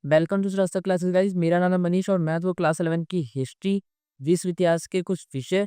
Welcome to Shrasta classes guys. मेरा नाम है मनीष और मैं तो क्लास 11 की हिस्ट्री विश्व इतिहास के कुछ विषय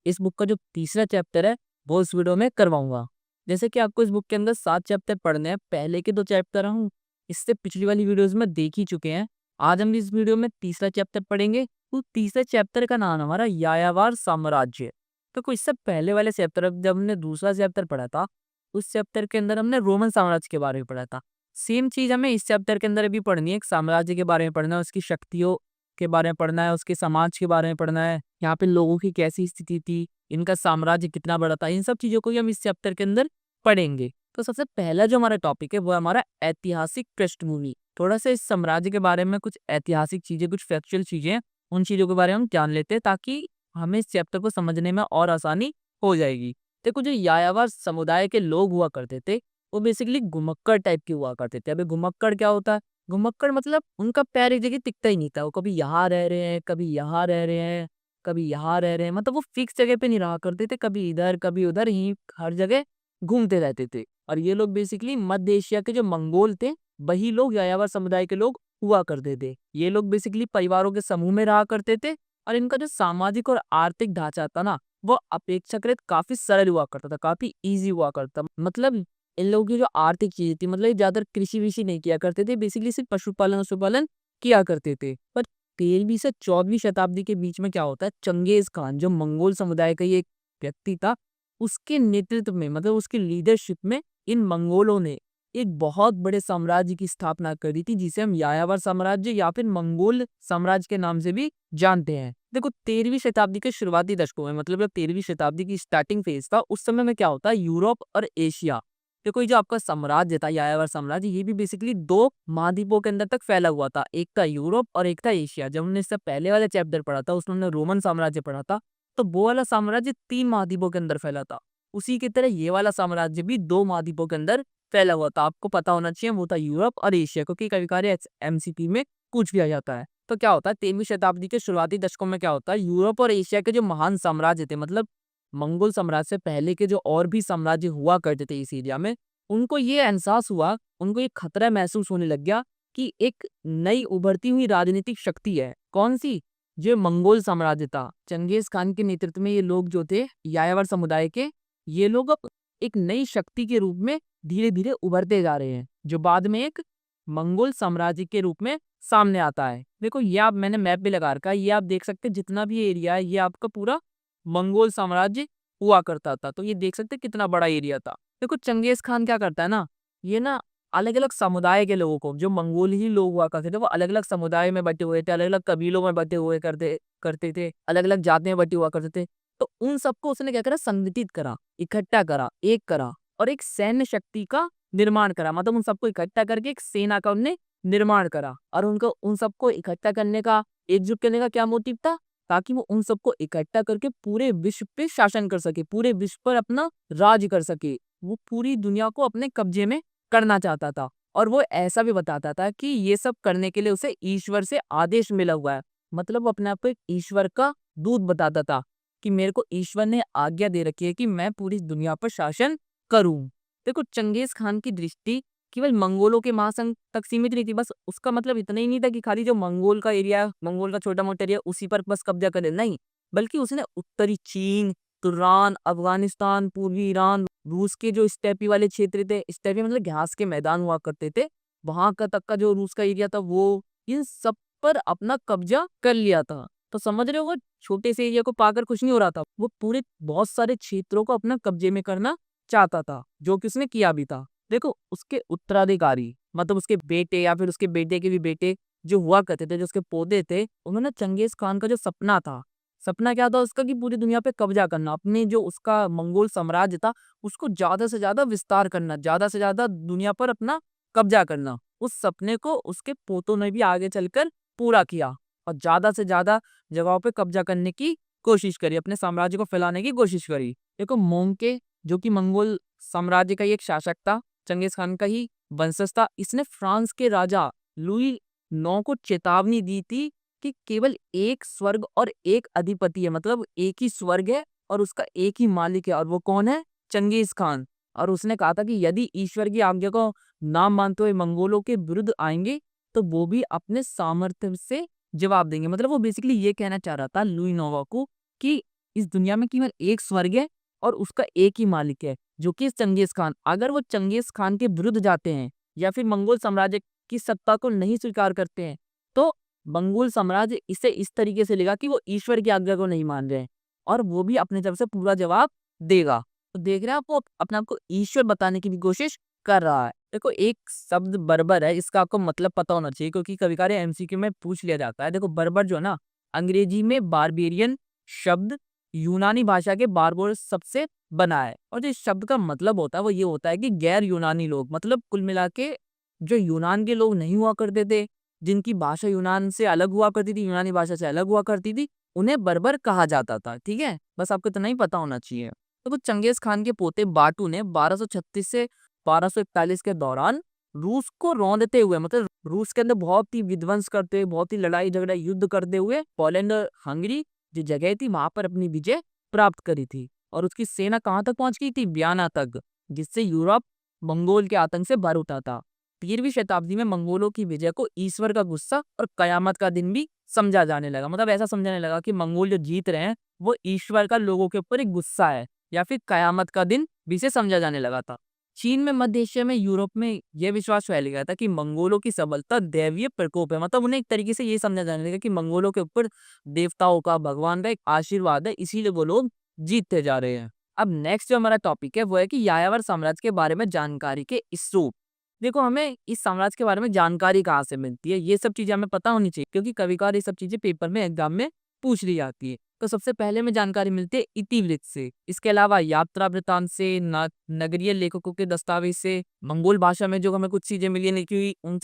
इस बुक का जो तीसरा चैप्टर है वो इस वीडियो में करवाऊंगा। जैसे कि आपको इस बुक के अंदर 7 चैप्टर पढ़ने हैं। पहले के 2 चैप्टर हम इससे पिछली वाली वीडियोस में देख ही चुके हैं। आज हम इस वीडियो में तीसरा चैप्टर पढ़ेंगे। तो तीसरे चैप्टर का नाम हमारा यायावर साम्राज्य। तो इससे पहले वाले चैप्टर जब हमने दूसरा चैप्टर पढ़ा था, उस चैप्टर के अंदर हमने रोमन साम्राज्य के बारे में पढ़ा था। सेम चीज हमें इस चैप्टर के अंदर भी पढ़नी है। एक साम्राज्य के बारे में पढ़ना है, उसकी शक्तियों के बारे में पढ़ना है, उसके समाज के बारे में पढ़ना है, यहाँ पे लोगों की कैसी स्थिति थी, इनका साम्राज्य कितना बड़ा था। इन सब चीजों को ही हम इस चैप्टर के अंदर पढ़ेंगे। तो सबसे पहला जो हमारा टॉपिक है वो है हमारा ऐतिहासिक पृष्ठभूमि। थोड़ा सा इस साम्राज्य के बारे में कुछ ऐतिहासिक चीजें, कुछ फैक्चुअल चीजें हैं, उन चीजों के बारे में हम जान लेते हैं ताकि हमें इस चैप्टर को समझने में और आसानी हो जाएगी। देखो, जो यायावर समुदाय के लोग हुआ करते थे वो बेसिकली घुमक्कड़ टाइप के हुआ करते थे। अभी घुमक्कड़ क्या होता है? घुमक्कड़ मतलब उनका पैर एक जगह टिकता ही नहीं था। वो कभी यहाँ रह रहे हैं, कभी यहाँ रह रहे हैं, कभी यहाँ रह रहे हैं। मतलब वो फिक्स जगह पे नहीं रहा करते थे, कभी इधर कभी उधर, ही हर जगह घूमते रहते थे। और ये लोग बेसिकली मध्य एशिया के जो मंगोल थे वही लोग यायावर समुदाय के लोग हुआ करते थे। ये लोग बेसिकली परिवारों के समूह में रहा करते थे और इनका जो सामाजिक और आर्थिक ढांचा था ना, वो अपेक्षाकृत काफी सरल हुआ करता था, काफी ईजी हुआ करता। मतलब इन लोगों की जो आर्थिक चीजें थी, मतलब ये ज्यादा कृषि विषि नहीं किया करते थे, बेसिकली सिर्फ पशुपालन किया करते थे। पर 13वीं से 14वीं शताब्दी के बीच में क्या होता है, चंगेज खान जो मंगोल समुदाय का ही एक व्यक्ति था, उसके नेतृत्व में, मतलब उसकी लीडरशिप में इन मंगोलों ने एक बहुत बड़े साम्राज्य की स्थापना करी थी, जिसे हम यायावर साम्राज्य या फिर मंगोल साम्राज्य के नाम से भी जानते हैं। देखो, 13वीं शताब्दी के शुरुआती दशकों में, मतलब जब 13वीं शताब्दी की स्टार्टिंग फेज था, उस समय में क्या होता है, यूरोप और एशिया, देखो ये जो आपका साम्राज्य था यायावर साम्राज्य, ये भी बेसिकली 2 महाद्वीपों के अंदर तक फैला हुआ था। एक था यूरोप और एक था एशिया। जब हमने इससे पहले वाला चैप्टर पढ़ा था उसमें हमने रोमन साम्राज्य पढ़ा था, तो वो वाला साम्राज्य 3 महाद्वीपों के अंदर फैला था। उसी की तरह ये वाला साम्राज्य भी 2 महाद्वीपों के अंदर फैला हुआ था। आपको पता होना चाहिए वो था यूरोप और एशिया, क्योंकि कभी कभी एमसीपी में पूछ लिया जाता है। तो क्या होता है, 13वीं शताब्दी के शुरुआती दशकों में क्या होता है, यूरोप और एशिया के जो महान साम्राज्य थे, मतलब मंगोल साम्राज्य से पहले के जो और भी साम्राज्य हुआ करते थे इस एरिया में, उनको ये एहसास हुआ, उनको ये खतरा महसूस होने लग गया कि एक नई उभरती हुई राजनीतिक शक्ति है। कौन सी? जो मंगोल साम्राज्य था, चंगेज खान के नेतृत्व में ये लोग जो थे यायावर समुदाय के, ये लोग अब एक नई शक्ति के रूप में धीरे धीरे उभरते जा रहे हैं, जो बाद में एक मंगोल साम्राज्य के रूप में सामने आता है। देखो, ये आप, मैंने मैप भी लगा रखा है, ये आप देख सकते हैं, जितना भी एरिया है ये आपका पूरा मंगोल साम्राज्य हुआ करता था। तो ये देख सकते हैं कितना बड़ा एरिया था। देखो, चंगेज खान क्या करता है ना, ये ना अलग अलग समुदाय के लोगों को, जो मंगोल ही लोग हुआ करते थे, वो अलग अलग समुदाय में बटे हुए थे, अलग अलग कबीलों में बटे हुए करते करते थे, अलग अलग जातियां बटे हुआ करते थे। तो उन सबको उसने क्या करा, संगठित करा, इकट्ठा करा, एक करा और एक सैन्य शक्ति का निर्माण करा। मतलब उन सबको इकट्ठा करके एक सेना का उनने निर्माण करा। और उनको उन सबको इकट्ठा करने का, एकजुट करने का क्या मोटिव था, ताकि वो उन सबको इकट्ठा करके पूरे विश्व पे शासन कर सके, पूरे विश्व पर अपना राज कर सके। वो पूरी दुनिया को अपने कब्जे में करना चाहता था। और वो ऐसा भी बताता था कि ये सब करने के लिए उसे ईश्वर से आदेश मिला हुआ है। मतलब वो अपने आप को एक ईश्वर का दूत बताता था कि मेरे को ईश्वर ने आज्ञा दे रखी है कि मैं पूरी दुनिया पर शासन करूं। देखो, चंगेज खान की दृष्टि केवल मंगोलों के महासंघ तक सीमित नहीं थी। बस उसका मतलब इतना ही नहीं था कि खाली जो मंगोल का एरिया, मंगोल का छोटा मोटा एरिया, उसी पर बस कब्जा कर ले, नहीं, बल्कि उसने उत्तरी चीन, तुर्रान, अफगानिस्तान, पूर्वी ईरान, रूस के जो स्टेपी वाले क्षेत्र थे, स्टेपी मतलब घास के मैदान हुआ करते थे, वहां का तक का जो रूस का एरिया था, वो इन सब पर अपना कब्जा कर लिया था। तो समझ रहे हो, वो छोटे से एरिया को पाकर खुश नहीं हो रहा था, वो पूरे बहुत सारे क्षेत्रों को अपना कब्जे में करना चाहता था, जो कि उसने किया भी था। देखो, उसके उत्तराधिकारी, मतलब उसके बेटे या फिर उसके बेटे के भी बेटे जो हुआ करते थे, जो उसके पोते थे, उन्होंने चंगेज खान का जो सपना था, सपना क्या था उसका, कि पूरी दुनिया पे कब्जा करना, अपने जो उसका मंगोल साम्राज्य था उसको ज्यादा से ज्यादा विस्तार करना, ज्यादा से ज्यादा दुनिया पर अपना कब्जा करना। उस सपने को उसके पोतों ने भी आगे चलकर पूरा किया और ज्यादा से ज्यादा जगहों पे कब्जा करने की कोशिश करी, अपने साम्राज्य को फैलाने की कोशिश करी। देखो, मोंके जो कि मंगोल साम्राज्य का ही एक शासक था, चंगेज खान का ही वंशज था, इसने फ्रांस के राजा लुई 9 को चेतावनी दी थी कि केवल एक स्वर्ग और एक अधिपति है, मतलब एक ही स्वर्ग है और उसका एक ही मालिक है, और वो कौन है? Genghis Khan. और उसने कहा था कि यदि ईश्वर की आज्ञा को ना मानते हुए मंगोलों के विरुद्ध आएंगे तो वो भी अपने सामर्थ्य से जवाब देंगे। मतलब वो बेसिकली ये कहना चाह रहा था लुई नोवा को कि इस दुनिया में केवल एक स्वर्ग है और उसका एक ही मालिक है, जो कि चंगेज खान। अगर वो चंगेज खान के विरुद्ध जाते हैं या फिर मंगोल साम्राज्य की सत्ता को नहीं स्वीकार करते हैं, तो मंगोल साम्राज्य इसे इस तरीके से लेगा कि वो ईश्वर की आज्ञा को नहीं मान रहे हैं और वो भी अपने तरफ से पूरा जवाब देगा। तो देख रहे हैं आप, वो अपने आप को ईश्वर बताने की भी कोशिश कर रहा है। देखो एक शब्द बर्बर है, इसका आपको मतलब पता होना चाहिए क्योंकि कभी-कभार एमसीक्यू में पूछ लिया जाता है। देखो बर्बर जो है ना, अंग्रेजी में बारबेरियन शब्द यूनानी भाषा के बारबोर शब्द से बना है और जो इस शब्द का मतलब होता है वो ये होता है कि गैर यूनानी लोग, मतलब कुल मिला के जो यूनान के लोग नहीं हुआ करते थे, जिनकी भाषा यूनान से अलग हुआ करती थी, यूनानी भाषा से अलग हुआ करती थी, उन्हें बर्बर कहा जाता था। ठीक है, बस आपको इतना ही पता होना चाहिए। तो चंगेज खान के पोते बाटू ने 1236 से 1241 के दौरान रूस को रौंदते हुए, मतलब रूस के अंदर बहुत ही विध्वंस करते हुए, बहुत ही लड़ाई झगड़ा युद्ध करते हुए पोलैंड और हंगरी जो जगह थी वहां पर अपनी विजय प्राप्त करी थी। और उसकी सेना कहां तक पहुंच गई थी? वियना तक, जिससे यूरोप मंगोल के आतंक से भर उठा था। 13वीं शताब्दी में मंगोलों की विजय को ईश्वर का गुस्सा और कयामत का दिन भी समझा जाने लगा। मतलब ऐसा समझाने लगा कि मंगोल जो जीत रहे हैं वो ईश्वर का लोगों के ऊपर एक गुस्सा है या फिर कयामत का दिन भी से समझा जाने लगा था। चीन में, मध्य एशिया में, यूरोप में यह विश्वास फैल गया था कि मंगोलों की सफलता दैवीय प्रकोप है। मतलब उन्हें एक तरीके से ये समझा जाने लगा कि मंगोलों के ऊपर देवताओं का, भगवान का एक आशीर्वाद है, इसीलिए वो लोग जीतते जा रहे हैं। अब नेक्स्ट जो हमारा टॉपिक है वो है कि यायावर साम्राज्य के बारे में जानकारी के स्रोत। देखो हमें इस साम्राज्य के बारे में जानकारी कहाँ से मिलती है, ये सब चीजें हमें पता होनी चाहिए क्योंकि कभी कभार ये सब चीजें पेपर में, एग्जाम में पूछ ली जाती है। तो सबसे पहले में जानकारी मिलती है इतिवृत्त से। इसके अलावा यात्रा वृत्तांत से, नगरीय लेखकों के दस्तावेज से, मंगोल भाषा में जो हमें कुछ चीजें मिली है लिखी हुई उन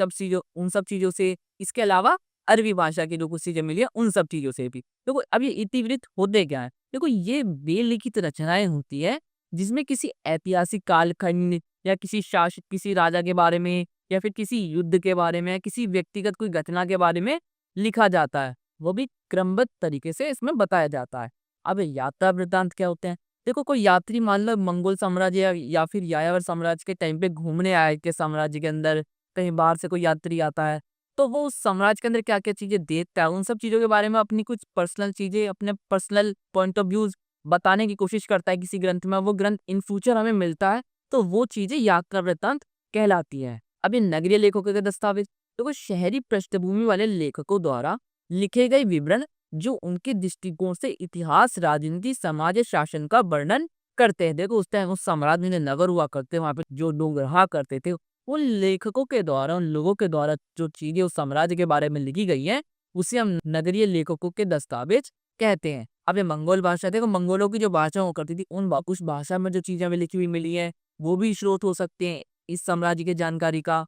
सब चीजों से, इसके अलावा अरबी भाषा की जो कुछ चीजें मिली है उन सब चीजों से भी। देखो अब ये इतिवृत्त होते क्या है? देखो ये बेलिखित रचनाएं होती है जिसमें किसी ऐतिहासिक कालखंड या किसी शासक, किसी राजा के बारे में या फिर किसी युद्ध के बारे में, किसी व्यक्तिगत कोई घटना के बारे में लिखा जाता है, वो भी क्रमबद्ध तरीके से इसमें बताया जाता है। अब यात्रा वृत्तांत क्या होते हैं? देखो कोई यात्री मान लो मंगोल साम्राज्य या फिर यायावर साम्राज्य के टाइम पे घूमने आए के साम्राज्य के अंदर, कहीं बाहर से कोई यात्री आता है तो वो उस साम्राज्य के अंदर क्या क्या चीजें देखता है, उन सब चीजों के बारे में अपनी कुछ पर्सनल चीजें, अपने पर्सनल पॉइंट ऑफ व्यूज बताने की कोशिश करता है किसी ग्रंथ में। वो ग्रंथ इन फ्यूचर हमें मिलता है तो वो चीजें यात्रा वृत्तांत कहलाती है। अब ये नगरीय लेखकों के दस्तावेज, तो वो शहरी पृष्ठभूमि वाले लेखकों द्वारा लिखे गए विवरण जो उनके दृष्टिकोण से इतिहास, राजनीति, समाज या शासन का वर्णन करते हैं। देखो उस टाइम उस साम्राज्य में नगर हुआ करते, वहां पे जो लोग रहा करते थे, उन लेखकों के द्वारा, उन लोगों के द्वारा जो चीजें उस साम्राज्य के बारे में लिखी गई हैं उसे हम नगरीय लेखकों के दस्तावेज कहते हैं। अब ये मंगोल भाषा, देखो मंगोलों की जो भाषा हुआ करती थी उस भाषा में जो चीजें हमें लिखी हुई मिली है वो भी स्रोत हो सकते हैं इस साम्राज्य की जानकारी का।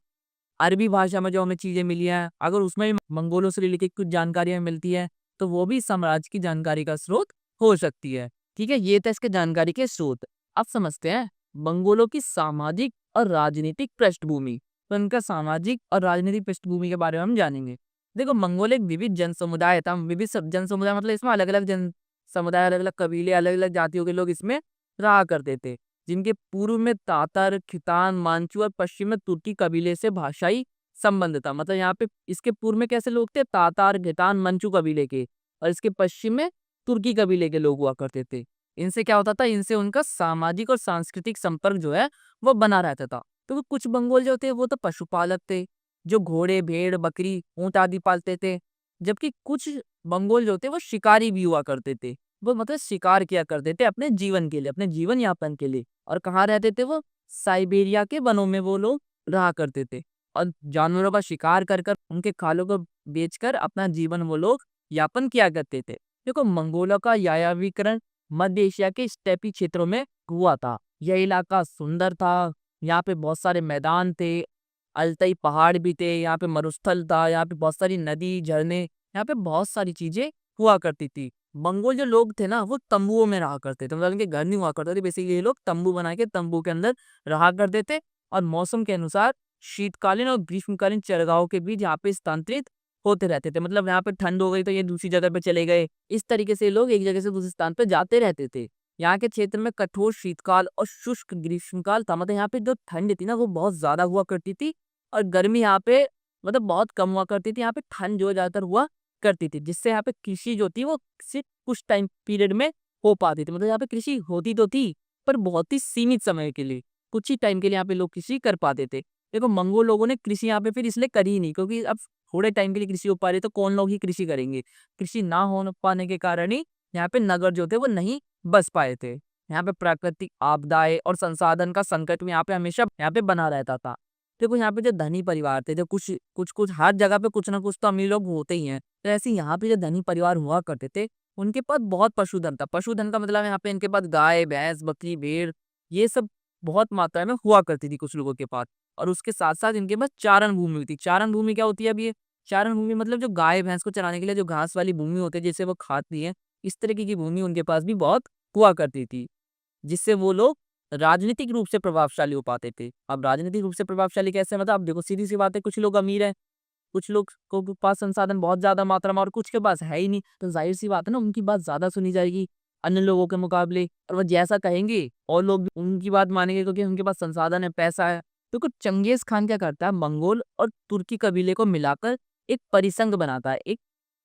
अरबी भाषा में जो हमें चीजें मिली हैं, अगर उसमें भी मंगोलों से रिलेटेड कुछ जानकारियां मिलती है तो वो भी साम्राज्य की जानकारी का स्रोत हो सकती है। ठीक है, ये था इसके जानकारी के स्रोत। अब समझते हैं मंगोलों की सामाजिक और राजनीतिक पृष्ठभूमि। तो इनका सामाजिक और राजनीतिक पृष्ठभूमि के बारे में हम जानेंगे। देखो मंगोल एक विविध जन समुदाय था। जन समुदाय मतलब इसमें अलग अलग जन समुदाय, अलग अलग कबीले, अलग अलग जातियों के लोग इसमें रहा करते थे, जिनके पूर्व में तातर, खितान, मांचू और पश्चिम में तुर्की कबीले से भाषाई संबंध था। मतलब यहाँ पे इसके पूर्व में कैसे लोग थे? तातार, खितान, मंचू कबीले के, और इसके पश्चिम में तुर्की कबीले के लोग हुआ करते थे। इनसे क्या होता था? इनसे उनका सामाजिक और सांस्कृतिक संपर्क जो है वो बना रहता था। तो कुछ बंगोल जो थे वो तो पशुपालक थे, जो घोड़े, भेड़, बकरी, ऊंट आदि पालते थे, जबकि कुछ बंगोल जो थे वो शिकारी भी हुआ करते थे। वो मतलब शिकार किया करते थे अपने जीवन के लिए, अपने जीवन यापन के लिए। और कहाँ रहते थे वो? साइबेरिया के वनों में वो लोग रहा करते थे और जानवरों का शिकार कर कर उनके खालों को बेचकर अपना जीवन वो लोग यापन किया करते थे। देखो मंगोलों का यायावीकरण मध्य एशिया के स्टेपी क्षेत्रों में हुआ था। यह इलाका सुंदर था, यहाँ पे बहुत सारे मैदान थे, अलतई पहाड़ भी थे, यहाँ पे मरुस्थल था, यहाँ पे बहुत सारी नदी, झरने, यहाँ पे बहुत सारी चीजें हुआ करती थी। मंगोल जो लोग थे ना वो तंबुओं में रहा करते थे, मतलब उनके घर नहीं हुआ करते थे। बेसिकली ये लोग तंबू बना के तंबू के अंदर रहा करते थे और मौसम के अनुसार शीतकालीन और ग्रीष्मकालीन चरगाहों के बीच यहाँ पे स्थानांतरित होते रहते थे। मतलब यहाँ पे ठंड हो गई तो ये दूसरी जगह पे चले गए, इस तरीके से लोग एक जगह से दूसरे स्थान पे जाते रहते थे। यहाँ के क्षेत्र में कठोर शीतकाल और शुष्क ग्रीष्मकाल था। मतलब यहाँ पे जो ठंड थी ना वो बहुत ज्यादा हुआ करती थी और गर्मी यहाँ पे मतलब बहुत कम हुआ करती थी। यहाँ पे ठंड जो ज़्यादातर हुआ करती थी, जिससे यहाँ पे कृषि जो थी वो सिर्फ कुछ टाइम पीरियड में हो पाती थी। मतलब यहाँ पे कृषि होती तो थी, पर बहुत ही सीमित समय के लिए, कुछ ही टाइम के लिए यहाँ पे लोग कृषि कर पाते थे। देखो मंगोल लोगों ने कृषि यहाँ पे फिर इसलिए करी ही नहीं, क्योंकि अब थोड़े टाइम के लिए कृषि हो पा रही है तो कौन लोग ही कृषि करेंगे। कृषि ना हो पाने के कारण ही यहाँ पे नगर जो थे वो नहीं बस पाए थे। यहाँ पे प्राकृतिक आपदाएं और संसाधन का संकट भी यहाँ पे हमेशा यहाँ पे बना रहता था। देखो यहाँ पे जो धनी परिवार थे, जो कुछ कुछ कुछ हर जगह पे कुछ ना कुछ तो अमीर लोग होते ही हैं, तो ऐसे ही यहाँ पे जो धनी परिवार हुआ करते थे, उनके पास बहुत पशुधन था। पशुधन का मतलब यहाँ पे इनके पास गाय भैंस बकरी भेड़ ये सब बहुत मात्रा में हुआ करती थी कुछ लोगों के पास। और उसके साथ साथ इनके पास चारण भूमि थी। चारण भूमि क्या होती है? अब ये चारण भूमि मतलब जो गाय भैंस को चराने के लिए जो घास वाली भूमि होती है जिसे वो खाती है, इस तरीके की भूमि उनके पास भी बहुत हुआ करती थी, जिससे वो लोग राजनीतिक रूप से प्रभावशाली हो पाते थे। अब राजनीतिक रूप से प्रभावशाली कैसे? मतलब अब देखो सीधी सी बात है, कुछ लोग अमीर हैं, कुछ लोग को के पास संसाधन बहुत ज्यादा मात्रा में और कुछ के पास है ही नहीं, तो जाहिर सी बात है ना, उनकी बात ज्यादा सुनी जाएगी अन्य लोगों के मुकाबले, और वो जैसा कहेंगे और लोग भी उनकी बात मानेंगे, क्योंकि उनके पास संसाधन है, पैसा है। तो कुछ चंगेज खान क्या करता है, मंगोल और तुर्की कबीले को मिलाकर एक परिसंघ बनाता है, एक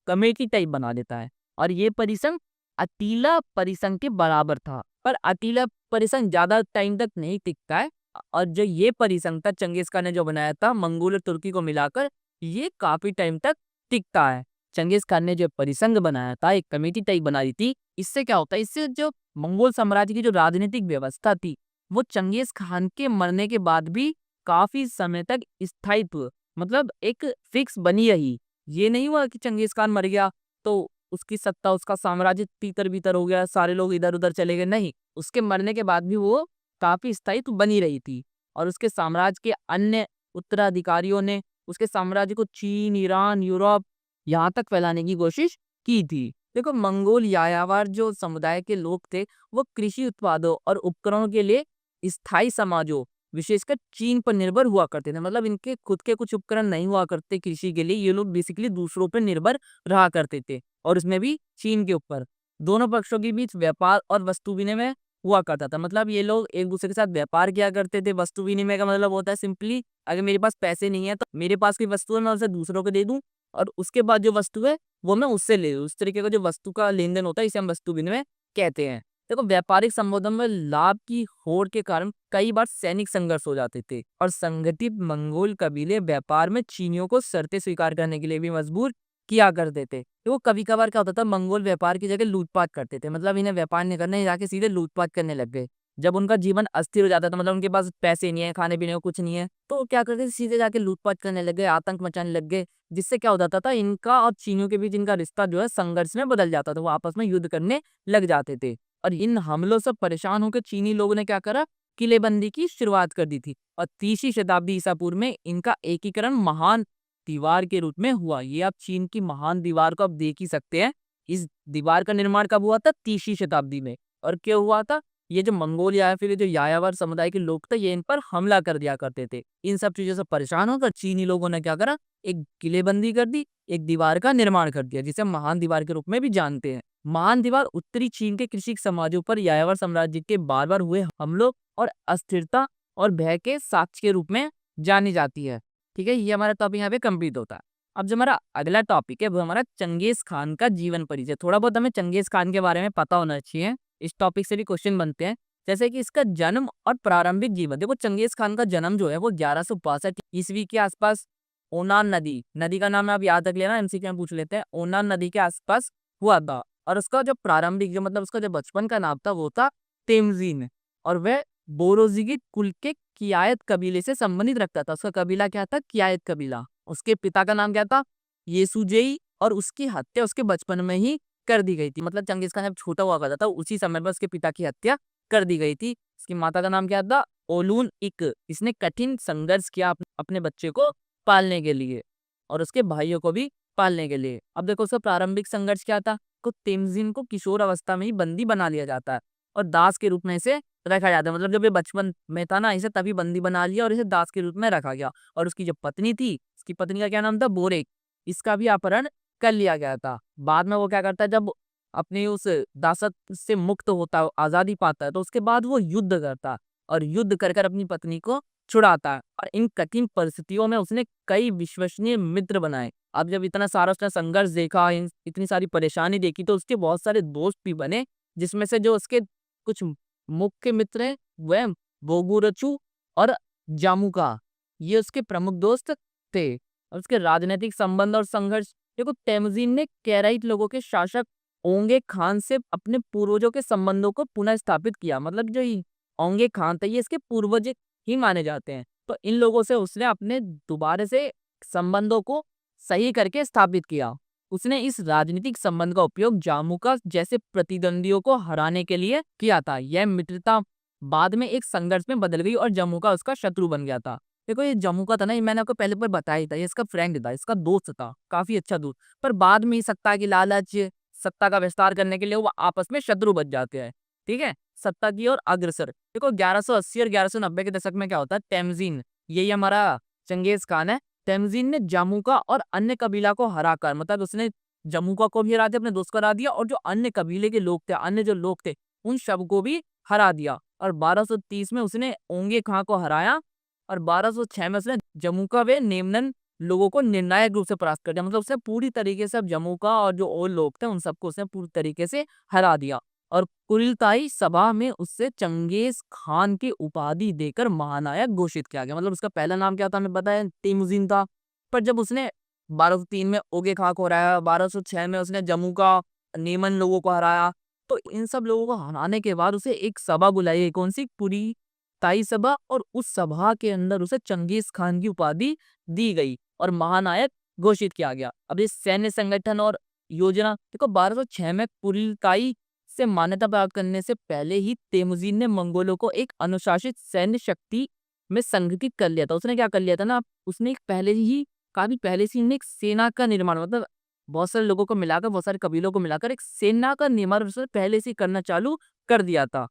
कमेटी टाइप बना देता है। और ये परिसंघ अतीला परिसंघ के बराबर था, पर अतीला परिसंघ ज्यादा टाइम तक नहीं टिकता है। और जो ये परिसंघ था चंगेज खान ने जो बनाया था मंगोल और तुर्की को मिलाकर, ये काफी टाइम तक टिकता है। चंगेज खान ने जो परिसंघ बनाया था, एक कमेटी टाइप बना दी थी, इससे क्या होता है, इससे जो मंगोल साम्राज्य की जो राजनीतिक व्यवस्था थी वो चंगेज खान के मरने के बाद भी काफी समय तक स्थायित्व, मतलब एक फिक्स बनी रही। ये नहीं हुआ कि चंगेज खान मर गया तो उसकी सत्ता उसका साम्राज्य तीतर बीतर हो गया, सारे लोग इधर उधर चले गए, नहीं, उसके मरने के बाद भी वो काफी स्थायित्व बनी रही थी। और उसके साम्राज्य के अन्य उत्तराधिकारियों ने उसके साम्राज्य को चीन ईरान यूरोप यहाँ तक फैलाने की कोशिश की थी। देखो मंगोल यायावर जो समुदाय के लोग थे वो कृषि उत्पादों और उपकरणों के लिए स्थायी समाजों विशेषकर चीन पर निर्भर हुआ करते थे। मतलब इनके खुद के कुछ उपकरण नहीं हुआ करते कृषि के लिए, ये लोग बेसिकली दूसरों पर निर्भर रहा करते थे, और उसमें भी चीन के ऊपर। दोनों पक्षों के बीच व्यापार और वस्तु विनिमय हुआ करता था। मतलब ये लोग एक दूसरे के साथ व्यापार किया करते थे। वस्तु विनिमय का मतलब होता है सिंपली, अगर मेरे पास पैसे नहीं है तो मेरे पास कोई वस्तु है मैं उसे दूसरों को दे दूं, और उसके बाद जो वस्तु है वो मैं उससे ले लूं। उस तरीके का जो वस्तु का लेन देन होता है इसे हम वस्तु विनिमय कहते हैं। देखो व्यापारिक संबंधों में लाभ की होड़ के कारण कई बार सैनिक संघर्ष हो जाते थे, और संगठित मंगोल कबीले व्यापार में चीनियों को शर्तें स्वीकार करने के लिए भी मजबूर किया करते थे। तो वो कभी कभार क्या होता था, मंगोल व्यापार की जगह लूटपाट करते थे। मतलब इन्हें व्यापार नहीं करने जाके सीधे लूटपाट करने लग गए। जब उनका जीवन अस्थिर हो जाता था, मतलब उनके पास पैसे नहीं है, खाने पीने को कुछ नहीं है, तो क्या करते थे, सीधे जाके लूटपाट करने लग गए, आतंक मचाने लग गए। जिससे क्या हो जाता था, इनका और चीनियों के बीच इनका रिश्ता जो है संघर्ष में बदल जाता था, वो आपस में युद्ध करने लग जाते थे। और इन हमलों से परेशान होकर चीनी लोगों ने क्या करा, किलेबंदी की शुरुआत कर दी थी। और 30वीं शताब्दी ईसा पूर्व में इनका एकीकरण महान दीवार के रूप में हुआ। ये आप चीन की महान दीवार को आप देख ही सकते हैं। इस दीवार का निर्माण कब हुआ था? 30वीं शताब्दी में। और क्यों हुआ था? ये जो मंगोल या फिर ये जो यायावर समुदाय के लोग थे, ये इन पर हमला कर दिया करते थे। इन सब चीजों से परेशान होकर चीनी लोगों ने क्या करा, एक किलेबंदी कर दी, एक दीवार का निर्माण कर दिया, जिसे हम महान दीवार के रूप में भी जानते हैं। महान दीवार उत्तरी चीन के कृषि समाजों पर यायावर साम्राज्य के बार बार हुए हमलों और अस्थिरता और भय के साक्ष्य के रूप में जानी जाती है। ठीक है, ये हमारा टॉपिक यहाँ पे कंप्लीट होता है। अब जो हमारा अगला टॉपिक है वो हमारा चंगेज खान का जीवन परिचय। थोड़ा बहुत हमें चंगेज खान के बारे में पता होना चाहिए, इस टॉपिक से भी क्वेश्चन बनते हैं। जैसे कि इसका जन्म और प्रारंभिक जीवन। देखो चंगेज खान का जन्म जो है वो 1162 ईस्वी के आसपास ओनान नदी, नदी का नाम आप याद रख लेना, एमसीक्यू में पूछ लेते हैं, ओनान नदी के आसपास हुआ था। और उसका जो प्रारंभिक जो मतलब उसका जो बचपन का नाम था वो था तेमजीन, और वह बोरोजिगिट कुल के कियायत कबीले से संबंधित रखता था। उसका कबीला क्या था? कियायत कबीला। उसके पिता का नाम क्या था? येसुजेई। और उसकी हत्या उसके बचपन में ही कर दी गई थी। मतलब चंगेज खान जब छोटा हुआ करता था उसी समय पर उसके पिता की हत्या कर दी गई थी। उसकी माता का नाम क्या था? ओलून इक। इसने कठिन संघर्ष किया अपने बच्चे को पालने के लिए और उसके भाइयों को भी पालने के लिए। अब देखो उसका प्रारंभिक संघर्ष क्या था? को तेमजिन को किशोर अवस्था में ही बंदी बना लिया जाता है और दास के रूप में इसे रखा जाता है। मतलब जब ये बचपन में था ना, इसे तभी बंदी बना लिया और इसे दास के रूप में रखा गया। और उसकी जो पत्नी थी, उसकी पत्नी का क्या नाम था? बोरेक। इसका भी अपहरण कर लिया गया था। बाद में वो क्या करता है, जब अपनी उस दासत्व से मुक्त होता है, आजादी पाता है, तो उसके बाद वो युद्ध करता है और युद्ध कर कर अपनी पत्नी को छुड़ाता है। और इन कठिन परिस्थितियों में उसने कई विश्वसनीय मित्र बनाए। अब जब इतना सारा उसने संघर्ष देखा, इतनी सारी परेशानी देखी, तो उसके बहुत सारे दोस्त भी बने, जिसमें से जो उसके कुछ मुख्य मित्र हैं वह बोगुरचू और जामुका, ये उसके प्रमुख दोस्त थे। और उसके राजनीतिक संबंध और संघर्ष, देखो तेमुजीन ने कैराइट लोगों के शासक ओंगे खान से अपने पूर्वजों के संबंधों को पुनः स्थापित किया। मतलब जो ये ओंगे खान थे, ये इसके पूर्वज ही माने जाते हैं। तो इन लोगों से उसने अपने दोबारा से संबंधों को सही करके स्थापित किया। उसने इस राजनीतिक संबंध का उपयोग जामुका जैसे प्रतिद्वंदियों को हराने के लिए किया था। यह मित्रता बाद में एक संघर्ष में बदल गई और जमुका उसका शत्रु बन गया था। देखो ये जमुका था ना, ये मैंने आपको पहले पर बताया ही था, ये इसका फ्रेंड था, इसका दोस्त था, काफी अच्छा दोस्त। पर बाद में सत्ता की लालच, सत्ता का विस्तार करने के लिए वो आपस में शत्रु बच जाते हैं। ठीक है, सत्ता की ओर अग्रसर। देखो 1180 और 1190 के दशक में क्या होता है, तेमजीन, यही हमारा चंगेज खान है, तेमजीन ने जामुका और अन्य कबीला को हराकर, मतलब उसने जमुका को भी हरा दिया, अपने दोस्त को हरा दिया, और जो अन्य कबीले के लोग थे, अन्य जो लोग थे, उन सबको भी हरा दिया। और 1230 में उसने ओंगे खां को हराया, और 1206 में उसने जमुका व नेमनन लोगों को निर्णायक रूप से परास्त कर दिया। मतलब उसने पूरी तरीके से अब जमुका और जो और लोग थे उन सबको उसने पूरी तरीके से हरा दिया। और कुरिलताई सभा में उससे चंगेज खान की उपाधि देकर महानायक घोषित किया गया। मतलब उसका पहला नाम क्या था हमें पता है, तेमुजीन था। पर जब उसने 1203 में ओगे खां को हराया, 1206 में उसने जमुका नेमन लोगों को हराया, तो इन सब लोगों को हराने के बाद उसे एक सभा बुलाई गई, कौन सी, पूरी ताई सभा, और उस सभा के अंदर उसे चंगेज खान की उपाधि दी गई और महानायक घोषित किया गया। अब इस सैन्य संगठन और योजना, देखो 1206 में कुरिलताई से मान्यता प्राप्त करने से पहले ही तेमुजीन ने मंगोलों को एक अनुशासित सैन्य शक्ति में संगठित कर लिया था। उसने क्या कर लिया था ना, उसने एक पहले ही, काफी पहले से ही एक सेना का निर्माण, मतलब बहुत सारे लोगों को मिलाकर, बहुत सारे कबीलों को मिलाकर एक सेना का निर्माण उसने पहले से ही करना चालू कर दिया था।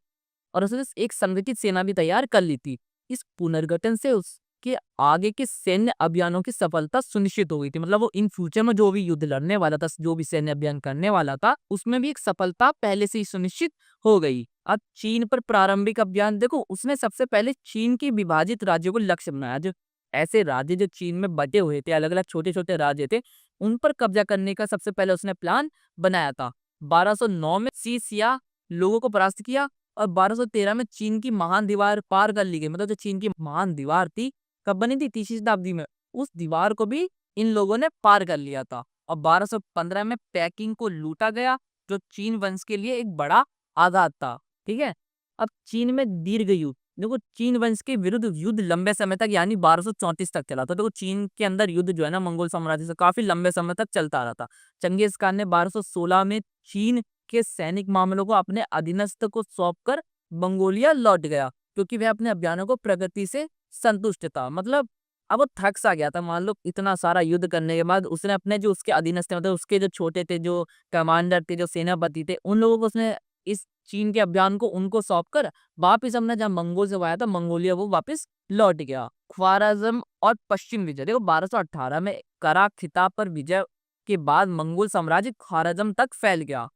और उसने एक संगठित सेना भी तैयार कर ली थी। इस पुनर्गठन से उसके आगे के सैन्य अभियानों की सफलता सुनिश्चित हो गई थी। मतलब वो इन फ्यूचर में जो भी युद्ध लड़ने वाला था, जो भी सैन्य अभियान करने वाला था, उसमें भी एक सफलता पहले से ही सुनिश्चित हो गई। अब चीन पर प्रारंभिक अभियान, देखो उसने सबसे पहले चीन के विभाजित राज्यों को लक्ष्य बनाया। जो ऐसे राज्य जो चीन में बटे हुए थे, अलग अलग छोटे छोटे राज्य थे, उन पर कब्जा करने का सबसे पहले उसने प्लान बनाया था। 1209 में सीसिया लोगों को परास्त किया, और 1213 में चीन की महान दीवार पार कर ली गई। मतलब जो चीन की महान दीवार थी, कब बनी थी, तीसरी शताब्दी में, उस दीवार को भी इन लोगों ने पार कर लिया था। और 1215 में पेकिंग को लूटा गया, जो चीन वंश के लिए एक बड़ा आघात था। ठीक है, अब चीन में दीर्घ युद्ध, देखो चीन वंश के विरुद्ध युद्ध लंबे समय तक, यानी 1234 तक चला था। देखो चीन के अंदर युद्ध जो है ना मंगोल साम्राज्य से काफी लंबे समय तक चलता रहा था। चंगेज खान ने 1216 में चीन के सैनिक मामलों को अपने अधीनस्थ को सौंपकर मंगोलिया लौट गया, क्योंकि वह अपने अभियानों को प्रगति से संतुष्ट था। मतलब अब वो थक सा गया था, मान लो इतना सारा युद्ध करने के बाद उसने अपने जो उसके अधीनस्थ, मतलब उसके जो छोटे थे, जो कमांडर थे, जो सेनापति थे, उन लोगों को उसने इस चीन के अभियान को उनको सौंपकर वापिस अपना जहाँ मंगोल से आया था मंगोलिया, वो वापिस लौट गया। ख्वाराज्म और पश्चिम विजय, देखो 1218 में करा खिताब पर विजय के बाद मंगोल साम्राज्य ख्वाराज्म तक फैल गया।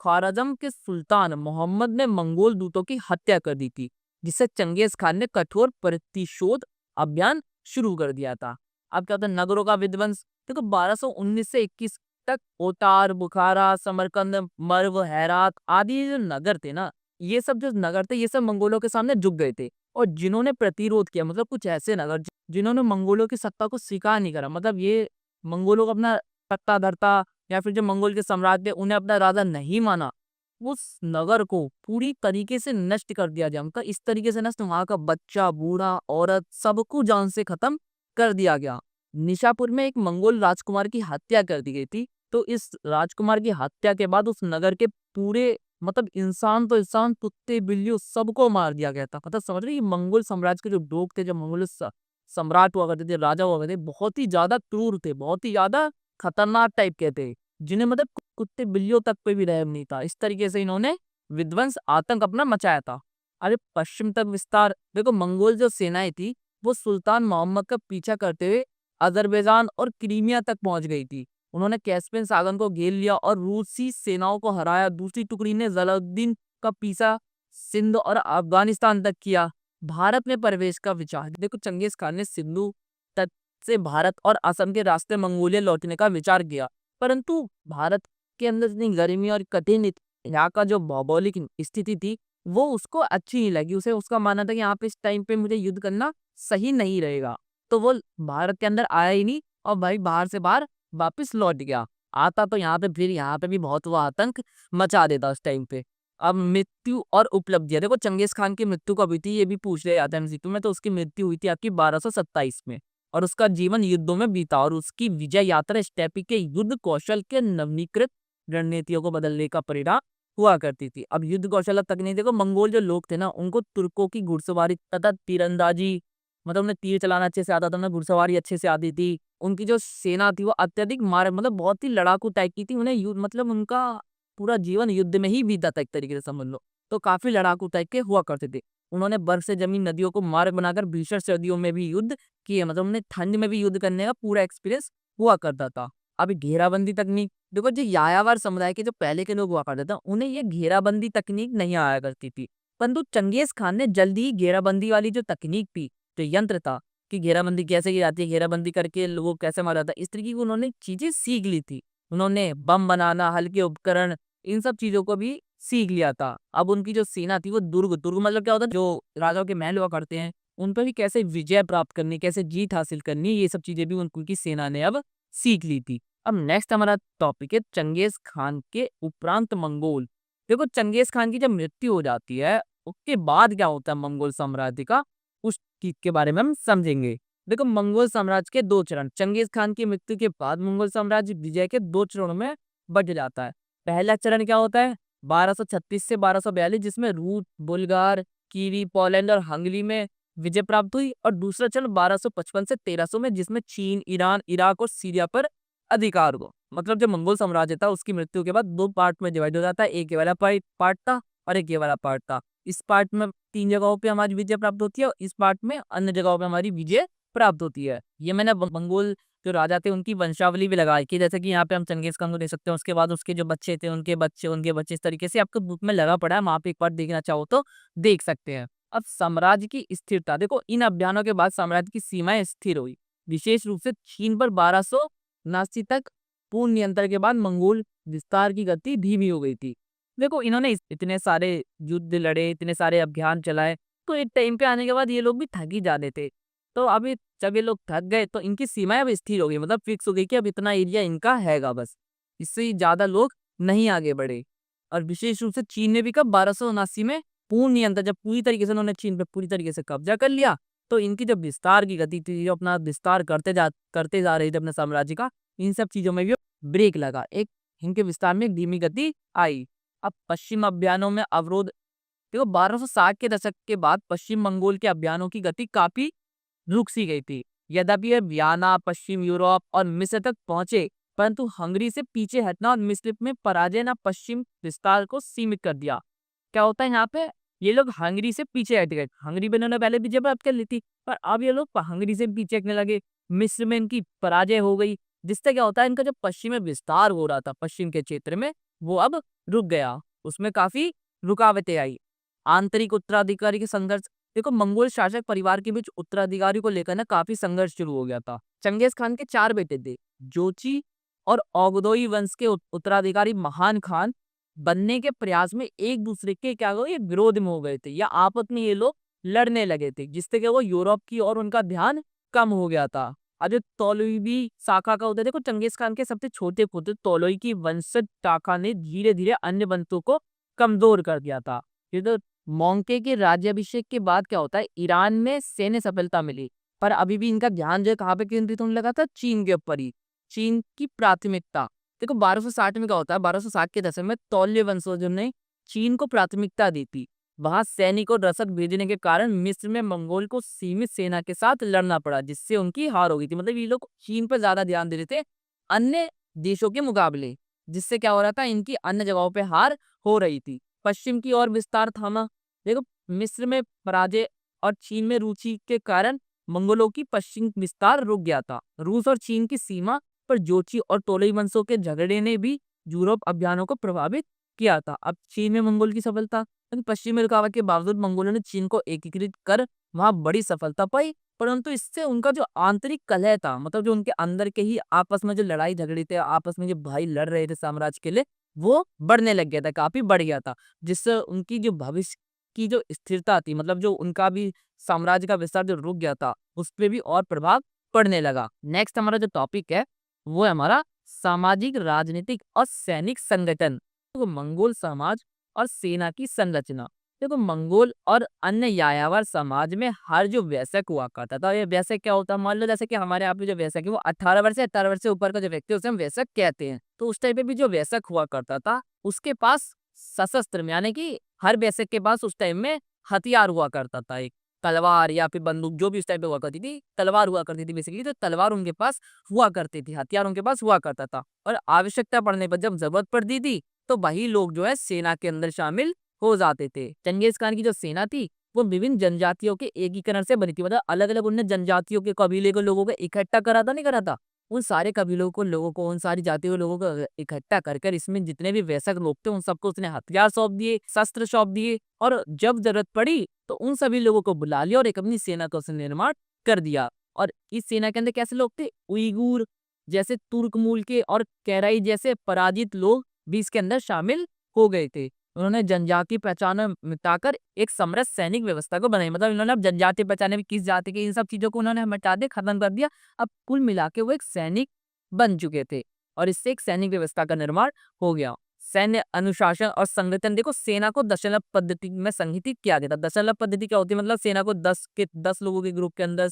ख्वाराज्म के सुल्तान मोहम्मद ने मंगोल दूतों की हत्या कर दी थी, जिससे चंगेज खान ने कठोर प्रतिशोध अभियान शुरू कर दिया था। अब क्या होता है, नगरों का विध्वंस, देखो 1219 से 21 तक ओतार, बुखारा, समरकंद, मर्व, हेरात आदि जो नगर थे ना, ये सब जो नगर थे, ये सब मंगोलों के सामने झुक गए थे। और जिन्होंने प्रतिरोध किया, मतलब कुछ ऐसे नगर जिन्होंने मंगोलों की सत्ता को स्वीकार नहीं करा, मतलब ये मंगोलों को अपना सत्ता धरता, या फिर जो मंगोल के सम्राट थे उन्हें अपना राजा नहीं माना, उस नगर को पूरी तरीके से नष्ट कर दिया गया। मतलब इस तरीके से नष्ट, वहां का बच्चा, बूढ़ा, औरत, सबको जान से खत्म कर दिया गया। निशापुर में एक मंगोल राजकुमार की हत्या कर दी गई थी। तो इस राजकुमार की हत्या के बाद उस नगर के पूरे, मतलब इंसान तो इंसान, कुत्ते बिल्लियों सबको मार दिया गया था। मतलब समझ रहे, ये मंगोल साम्राज्य के जो लोग थे, जो मंगोल सम्राट हुआ करते थे, राजा हुआ करते थे, बहुत ही ज्यादा क्रूर थे, बहुत ही ज्यादा खतरनाक टाइप के थे, जिन्हें मतलब कुत्ते बिल्लियों तक पे भी रहम नहीं था। इस तरीके से इन्होंने विध्वंस, आतंक अपना मचाया था। अरे पश्चिम तक विस्तार, देखो मंगोल जो सेनाएं थी, वो सुल्तान मोहम्मद का पीछा करते हुए अजरबैजान और क्रीमिया तक पहुंच गई थी। उन्होंने कैस्पियन सागर को घेर लिया और रूसी सेनाओं को हराया। दूसरी टुकड़ी ने जलालुद्दीन का पीछा सिंध और अफगानिस्तान तक किया। भारत में प्रवेश का विचार। देखो चंगेज खान ने सिंधु तट से भारत और असम के रास्ते मंगोलिया लौटने का विचार किया, परंतु भारत के अंदर इतनी गर्मी और कठिन यहाँ का जो भौगोलिक स्थिति थी वो उसको अच्छी नहीं लगी। उसे उसका मानना था कि यहाँ पे इस टाइम पे मुझे युद्ध करना सही नहीं रहेगा, तो वो भारत के अंदर आया ही नहीं और भाई बाहर से बाहर वापस लौट गया। आता तो यहाँ पे फिर यहाँ पे भी बहुत वो आतंक मचा देता उस टाइम पे। अब मृत्यु और उपलब्धियां, देखो चंगेज खान की मृत्यु कब हुई थी ये भी पूछ रहे जाते हैं एमसीक्यू में। तो उसकी मृत्यु हुई थी आपकी 1227 में और उसका जीवन युद्धों में बीता और उसकी विजय यात्रा स्टेपी के युद्ध कौशल के नवीनीकृत रणनीतियों को बदलने का परिणाम हुआ करती थी। अब युद्ध कौशल तकनीक देखो, मंगोल जो लोग थे ना उनको तुर्कों की घुड़सवारी तथा तीरंदाजी, मतलब उन्हें तीर चलाना अच्छे से आता था, उन्हें घुड़सवारी अच्छे से आती थी। उनकी जो सेना थी वो अत्यधिक मार मतलब बहुत ही लड़ाकू टाइप की थी। उन्हें मतलब उनका पूरा जीवन युद्ध में ही बीता था एक तरीके से समझ लो। तो काफी लड़ाकू टाइप के हुआ करते थे। उन्होंने बर्फ से जमी नदियों को मार्ग बनाकर भीषण सर्दियों में भी युद्ध किए, मतलब उन्हें ठंड में भी युद्ध करने का पूरा एक्सपीरियंस हुआ करता था। अभी घेराबंदी तकनीक देखो, जो यायावर समुदाय के जो पहले के लोग हुआ करते थे उन्हें ये घेराबंदी तकनीक नहीं आया करती थी, परंतु चंगेज खान ने जल्दी ही घेराबंदी वाली जो तकनीक थी, जो यंत्र था कि घेराबंदी कैसे की जाती है, घेराबंदी करके लोगों को कैसे मारा जाता है, इस तरीके की उन्होंने चीजें सीख ली थी। उन्होंने बम बनाना, हल्के उपकरण, इन सब चीजों को भी सीख लिया था। अब उनकी जो सेना थी वो दुर्ग दुर्ग मतलब क्या होता है, जो राजाओं के महल हुआ करते हैं उन पर भी कैसे विजय प्राप्त करनी, कैसे जीत हासिल करनी, ये सब चीजें भी उनकी सेना ने अब सीख ली थी। अब नेक्स्ट हमारा टॉपिक है चंगेज खान के उपरांत मंगोल। देखो चंगेज खान की जब मृत्यु हो जाती है उसके बाद क्या होता है मंगोल साम्राज्य का, उस चीज के बारे में हम समझेंगे। देखो मंगोल साम्राज्य के दो चरण, चंगेज खान की मृत्यु के बाद मंगोल साम्राज्य विजय के दो चरणों में बंट जाता है। पहला चरण क्या होता है 1236 से 1242, जिसमें रूस, बुल्गार, कीवी, पोलैंड और हंगरी में विजय प्राप्त हुई, और दूसरा चरण 1255 से 1300 में, जिसमें चीन, ईरान, इराक और सीरिया पर अधिकार हुआ। मतलब जो मंगोल साम्राज्य था उसकी मृत्यु के बाद दो पार्ट में डिवाइड हो जाता है, एक ये वाला पार्ट था और एक ये वाला पार्ट था। इस पार्ट में 3 जगहों पे हमारी विजय प्राप्त होती है और इस पार्ट में अन्य जगहों पे हमारी विजय प्राप्त होती है। ये मैंने मंगोल जो राजा थे उनकी वंशावली भी लगाई कि जैसे कि यहाँ पे हम चंगेज खान को देख सकते हैं, उसके बाद उसके जो बच्चे थे उनके बच्चे, इस तरीके से आपको बुक में लगा पड़ा है, वहां पे एक बार देखना चाहो तो देख सकते हैं। अब साम्राज्य की स्थिरता देखो, इन अभियानों के बाद साम्राज्य की सीमाएं स्थिर हुई, विशेष रूप से चीन पर 1279 तक पूर्ण नियंत्रण के बाद मंगोल विस्तार की गति धीमी हो गई थी। देखो इन्होंने इतने सारे युद्ध लड़े, इतने सारे अभियान चलाए, तो एक टाइम पे आने के बाद ये लोग भी थक ही जाते थे। तो अभी जब ये लोग थक गए तो इनकी सीमाएं अब स्थिर हो गई, मतलब फिक्स हो गई कि अब इतना एरिया इनका हैगा बस, इससे ज्यादा लोग नहीं आगे बढ़े। और विशेष रूप से चीन ने भी कब 1279 में पूर्ण नियंत्रण, जब पूरी तरीके से उन्होंने चीन पे पूरी तरीके से कब्जा कर लिया, तो इनकी जब विस्तार की गति थी, जो अपना विस्तार करते जा रहे थे अपने साम्राज्य का, इन सब चीजों में भी ब्रेक लगा, एक इनके विस्तार में एक धीमी गति आई। अब पश्चिम अभियानों में अवरोध देखो, 1260 के दशक के बाद पश्चिम मंगोल के अभियानों की गति काफी रुक सी गई थी। यद्यपि ये वियना, पश्चिम यूरोप और मिस्र तक पहुंचे, परंतु हंगरी से पीछे हटना और मिस्र में पराजय ने पश्चिम विस्तार को सीमित कर दिया। क्या होता है यहाँ पे, ये लोग हंगरी से पीछे हट गए। हंगरी में इन्होंने पहले विजय प्राप्त कर ली थी, पर अब ये लोग हंगरी से पीछे हटने लगे। मिस्र में इनकी पराजय हो गई, जिससे क्या होता है इनका जो पश्चिम में विस्तार हो रहा था पश्चिम के क्षेत्र में, वो अब रुक गया, उसमें काफी रुकावटें आई। आंतरिक उत्तराधिकारी के संघर्ष देखो, मंगोल शासक परिवार के बीच उत्तराधिकारी को लेकर ना काफी संघर्ष शुरू हो गया था। चंगेज खान के 4 बेटे थे, जोची और ओगदोई वंश के उत्तराधिकारी महान खान बनने के प्रयास में एक दूसरे के क्या हो, ये विरोध में हो गए थे या आपस में ये लोग लड़ने लगे थे, जिससे कि वो यूरोप की और उनका ध्यान कम हो गया था। अब जो तोलुई शाखा का होता है देखो, चंगेज खान के सबसे छोटे पुत्र तोलुई की वंशज शाखा ने धीरे धीरे अन्य वंशों को कमजोर कर दिया था। ये तो मोंके के राज्याभिषेक के बाद क्या होता है, ईरान में सैन्य सफलता मिली, पर अभी भी इनका ध्यान जो है कहाँ पे केंद्रित होने लगा था, चीन के ऊपर ही। चीन की प्राथमिकता देखो 1260 में क्या होता है, 1260 के दशक में तौल्य वंशजों ने चीन को प्राथमिकता दी थी। वहां सैनिक और रसद भेजने के कारण मिस्र में मंगोल को सीमित सेना के साथ लड़ना पड़ा, जिससे उनकी हार हो गई थी। मतलब ये लोग चीन पर ज्यादा ध्यान दे रहे थे अन्य देशों के मुकाबले, जिससे क्या हो रहा था, इनकी अन्य जगहों पे हार हो रही थी। पश्चिम की ओर विस्तार थामा देखो, मिस्र में पराजय और चीन में रुचि के कारण मंगोलों की पश्चिम विस्तार रुक गया था। रूस और चीन की सीमा पर जोची और तोलई वंशों के झगड़े ने भी यूरोप अभियानों को प्रभावित किया था। अब चीन में मंगोल की सफलता, पश्चिमी रुकावट के बावजूद मंगोलों ने चीन को एकीकृत कर वहां बड़ी सफलता पाई, परंतु इससे उनका जो आंतरिक कलह था, मतलब जो उनके अंदर के ही आपस में जो लड़ाई झगड़ी थे, आपस में जो भाई लड़ रहे थे साम्राज्य के लिए, वो बढ़ने लग गया था, काफी बढ़ गया था, जिससे उनकी जो भविष्य की जो स्थिरता थी, मतलब जो उनका भी साम्राज्य का विस्तार जो रुक गया था, उस पे भी और प्रभाव पड़ने लगा। नेक्स्ट हमारा जो टॉपिक है वो है हमारा सामाजिक, राजनीतिक और सैनिक संगठन। तो मंगोल समाज और सेना की संरचना। देखो मंगोल और अन्य यायावर समाज में हर जो वयस्क हुआ करता था, ये वयस्क क्या होता है, मान लो जैसे कि हमारे यहाँ पे जो वयस्क है वो 18 वर्ष से 18 वर्ष से ऊपर का जो व्यक्ति है उसे हम वयस्क कहते हैं। तो उस टाइम पे भी जो वयस्क हुआ करता था उसके पास सशस्त्र यानी कि हर वयस्क के पास उस टाइम में हथियार हुआ करता था, एक तलवार या फिर बंदूक जो भी उस टाइम पे हुआ करती थी, तलवार हुआ करती थी बेसिकली, तो तलवार उनके पास हुआ करती थी, हथियार उनके पास हुआ करता था। और आवश्यकता पड़ने पर जब जरूरत पड़ती थी तो वही लोग जो है सेना के अंदर शामिल हो जाते थे। चंगेज खान की जो सेना थी वो विभिन्न जनजातियों के एकीकरण से बनी थी, मतलब अलग अलग उनने जनजातियों के कबीले के लोगों को इकट्ठा करा था, नहीं करा था, उन सारे कबीलों को लोगों को उन सारी जातियों के लोगों को इकट्ठा कर कर इसमें जितने भी वयस्क लोग थे उन सबको उसने हथियार सौंप दिए, शस्त्र सौंप दिए, और जब जरूरत पड़ी तो उन सभी लोगों को बुला लिया और एक अपनी सेना का उसने निर्माण कर दिया। और इस सेना के अंदर कैसे लोग थे, उइगुर जैसे तुर्क मूल के और कैराई जैसे पराजित लोग भी इसके अंदर शामिल हो गए थे। उन्होंने जनजाति पहचान मिटाकर एक समरस सैनिक व्यवस्था को बनाई, मतलब इन्होंने अब जनजाति पहचाने में किस जाति के इन सब चीजों को उन्होंने मिटा दिया, खत्म कर दिया। अब कुल मिला के वो एक सैनिक बन चुके थे और इससे एक सैनिक व्यवस्था का निर्माण हो गया। सैन्य अनुशासन और संगठन, देखो सेना को दशमलव पद्धति में संगठित किया गया था। दशमलव पद्धति क्या होती है, मतलब सेना को 10 लोगों के ग्रुप के अंदर,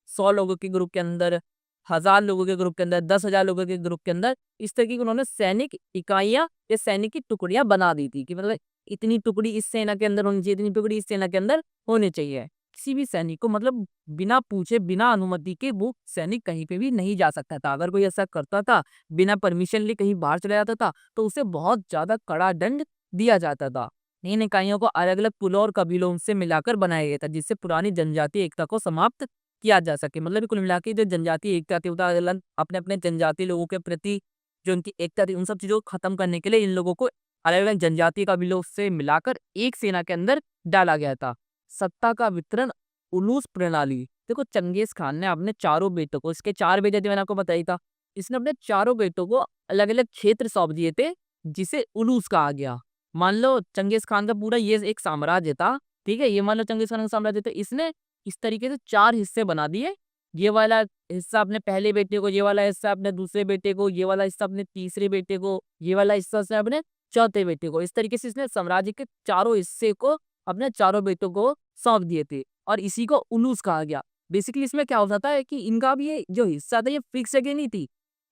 100 लोगों के ग्रुप के अंदर, 1000 लोगों के ग्रुप के अंदर, 10,000 लोगों के ग्रुप के अंदर, इस तरह की उन्होंने सैनिक इकाइयां या सैनिक की टुकड़ियां बना दी थी कि मतलब इतनी टुकड़ी इस सेना के अंदर होनी चाहिए, इतनी टुकड़ी इस सेना के अंदर होनी चाहिए। किसी भी सैनिक को मतलब बिना पूछे, बिना अनुमति के वो सैनिक कहीं पे भी नहीं जा सकता था। अगर कोई ऐसा करता था, बिना परमिशन लिए कहीं बाहर चला जाता था, तो उसे बहुत ज्यादा कड़ा दंड दिया जाता था। इन इकाइयों को अलग अलग कुलों और कबीलों से मिलाकर बनाया गया था, जिससे पुरानी जनजातीय एकता को समाप्त किया जा सके। मतलब कुल मिला के जो जनजातीय एकता थी, अलग अपने अपने जनजातीय लोगों के प्रति जो उनकी एकता थी, उन सब चीजों को खत्म करने के लिए इन लोगों को अलग अलग जनजातीय कबीलों से मिलाकर एक सेना के अंदर डाला गया था। सत्ता का वितरण, उलूस प्रणाली। देखो चंगेज खान ने अपने चारों बेटों को, इसके 4 बेटे थे मैंने आपको बताया था, इसने अपने चारों बेटों को अलग अलग क्षेत्र सौंप दिए थे जिसे उलूस कहा गया। मान लो चंगेज खान का पूरा ये एक साम्राज्य था, ठीक है, ये मान लो चंगेज खान का साम्राज्य था, इसने इस तरीके से 4 हिस्से बना दिए। ये वाला हिस्सा अपने पहले बेटे को, ये वाला हिस्सा अपने दूसरे बेटे को, ये वाला हिस्सा अपने तीसरे बेटे को, ये वाला हिस्सा से अपने चौथे बेटे को। इस तरीके से इसने साम्राज्य के चारों हिस्से को अपने चारों बेटों को सौंप दिए थे और इसी को उलूस कहा गया। बेसिकली इसमें क्या होता था कि इनका भी ये जो हिस्सा था ये फिक्स जगह नहीं थी।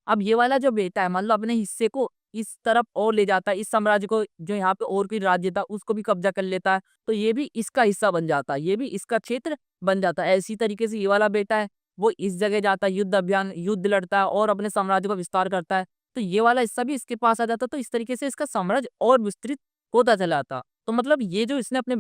अब ये वाला जो बेटा है मान लो अपने हिस्से को इस तरफ और ले जाता है, इस साम्राज्य को जो यहाँ पे और कोई राज्य था उसको भी कब्जा कर लेता है, तो ये भी इसका हिस्सा बन जाता है, ये भी इसका क्षेत्र बन जाता है। ऐसी तरीके से ये वाला बेटा है वो इस जगह जाता है, युद्ध अभियान, युद्ध लड़ता है और अपने साम्राज्य का विस्तार करता है, तो ये वाला हिस्सा भी इसके पास आ जाता, तो इस तरीके से इसका साम्राज्य और विस्तृत होता चला था। तो मतलब ये जो इसने अपने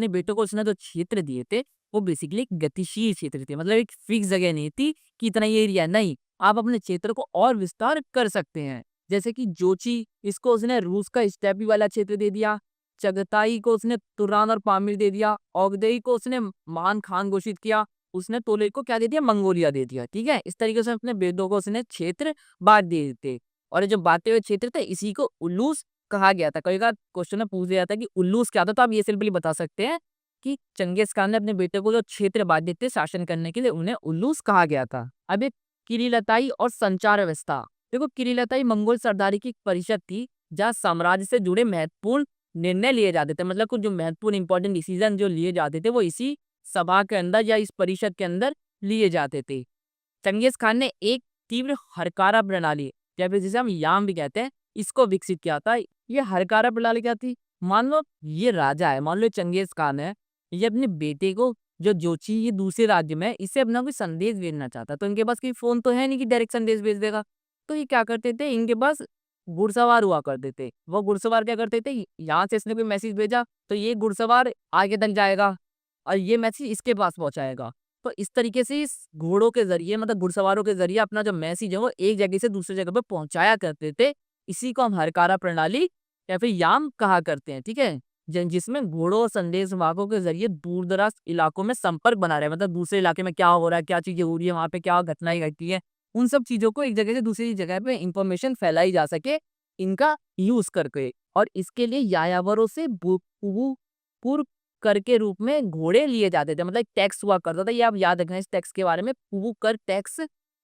बेटों को इसने जो क्षेत्र दिए थे वो बेसिकली एक गतिशील क्षेत्र थे, मतलब एक फिक्स जगह नहीं थी कि इतना ये एरिया, नहीं, आप अपने क्षेत्र को और विस्तार कर सकते हैं। जैसे कि जोची, इसको उसने रूस का स्टेपी वाला क्षेत्र दे दिया, चगताई को उसने तुरान और पामिर दे दिया, औगदेई को उसने मान खान घोषित किया, उसने तोले को क्या दे दिया, मंगोलिया दे दिया। ठीक है, इस तरीके से अपने बेटों को उसने क्षेत्र बांट दिए थे और ये जो बांटे हुए क्षेत्र थे इसी को उल्लूस कहा गया था। कई बार क्वेश्चन में पूछ दिया था कि उल्लूस क्या था, तो आप ये सिंपली बता सकते हैं कि चंगेज खान ने अपने बेटे को जो क्षेत्र बांट दिए थे शासन करने के लिए, उन्हें उल्लूस कहा गया था। अब एक किरीलताई और संचार व्यवस्था। देखो किरीलताई मंगोल सरदारी की एक परिषद थी जहाँ साम्राज्य से जुड़े महत्वपूर्ण निर्णय लिए जाते थे, मतलब कुछ जो महत्वपूर्ण इंपॉर्टेंट डिसीजन जो लिए जाते थे वो इसी सभा के अंदर या इस परिषद के अंदर लिए जाते थे। चंगेज खान ने एक तीव्र हरकारा प्रणाली, या फिर जिसे हम याम भी कहते हैं, इसको विकसित किया था। ये हरकारा प्रणाली क्या थी, मान लो ये राजा है, मान लो चंगेज खान है, ये अपने बेटे को जो जोची ये दूसरे राज्य में है, इसे अपना कोई संदेश भेजना चाहता, तो इनके पास कोई फोन तो है नहीं कि डायरेक्ट संदेश भेज देगा, तो ये क्या करते थे, इनके पास घुड़सवार हुआ करते थे। वो घुड़सवार क्या करते थे, यहाँ से इसने कोई मैसेज भेजा तो ये घुड़सवार आगे तक जाएगा और ये मैसेज इसके पास पहुंचाएगा। तो इस तरीके से इस घोड़ों के जरिए, मतलब घुड़सवारों के जरिए अपना जो मैसेज है वो एक जगह से दूसरी जगह पे पहुंचाया करते थे। इसी को हम हरकारा प्रणाली या फिर याम कहा करते हैं। ठीक है, जिसमें घोड़ों और संदेश वाहकों के जरिए दूर दराज इलाकों में संपर्क बना रहे हैं, मतलब दूसरे इलाके में क्या हो रहा है, क्या चीजें हो रही है, वहां पे क्या घटनाएं घटती है, उन सब चीजों को एक जगह से दूसरी जगह पे इंफॉर्मेशन फैलाई जा सके इनका यूज करके। और इसके लिए यायावरों से पूर्व कर के रूप में घोड़े लिए जाते थे, मतलब एक टैक्स हुआ करता था। ये आप याद रखना इस टैक्स के बारे में, पुवु कर टैक्स।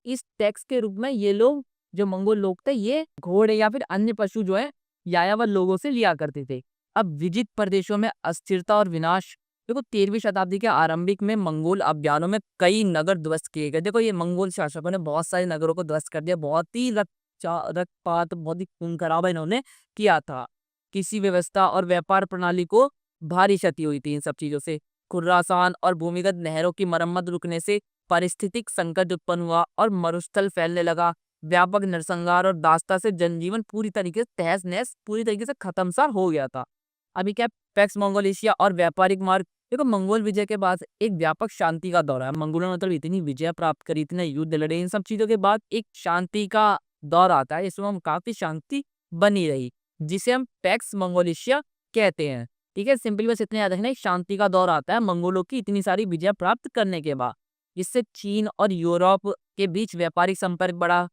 इस टैक्स के रूप में ये लोग, जो मंगोल लोग थे, ये घोड़े या फिर अन्य पशु जो है यायावर लोगों से लिया करते थे। अब विजित प्रदेशों में अस्थिरता और विनाश। देखो 13वीं शताब्दी के आरंभिक में मंगोल अभियानों में कई नगर ध्वस्त किए गए। देखो ये मंगोल शासकों ने बहुत सारे नगरों को ध्वस्त कर दिया, बहुत ही रक्तपात, बहुत ही खून खराबा इन्होंने किया था। किसी व्यवस्था और व्यापार प्रणाली को भारी क्षति हुई थी इन सब चीजों से। खुर्रासान और भूमिगत नहरों की मरम्मत रुकने से पारिस्थितिक संकट उत्पन्न हुआ और मरुस्थल फैलने लगा। व्यापक नरसंहार और दास्ता से जनजीवन पूरी तरीके से तहस नहस, पूरी तरीके से खत्म सा हो गया था। अभी क्या, पैक्स मंगोलेशिया और व्यापारिक मार्ग। देखो मंगोल विजय के बाद एक व्यापक शांति का दौर है। मंगोलों ने मतलब इतनी विजय प्राप्त करी, इतने युद्ध लड़े, इन सब चीजों के बाद एक शांति का दौर आता है। इसमें हम काफी शांति बनी रही, जिसे हम पैक्स मंगोलेशिया कहते हैं। ठीक है, सिंपली बस इतने याद रखना, एक शांति का दौर आता है मंगोलों की इतनी सारी विजय प्राप्त करने के बाद। इससे चीन और यूरोप के बीच व्यापारिक संपर्क बढ़ा।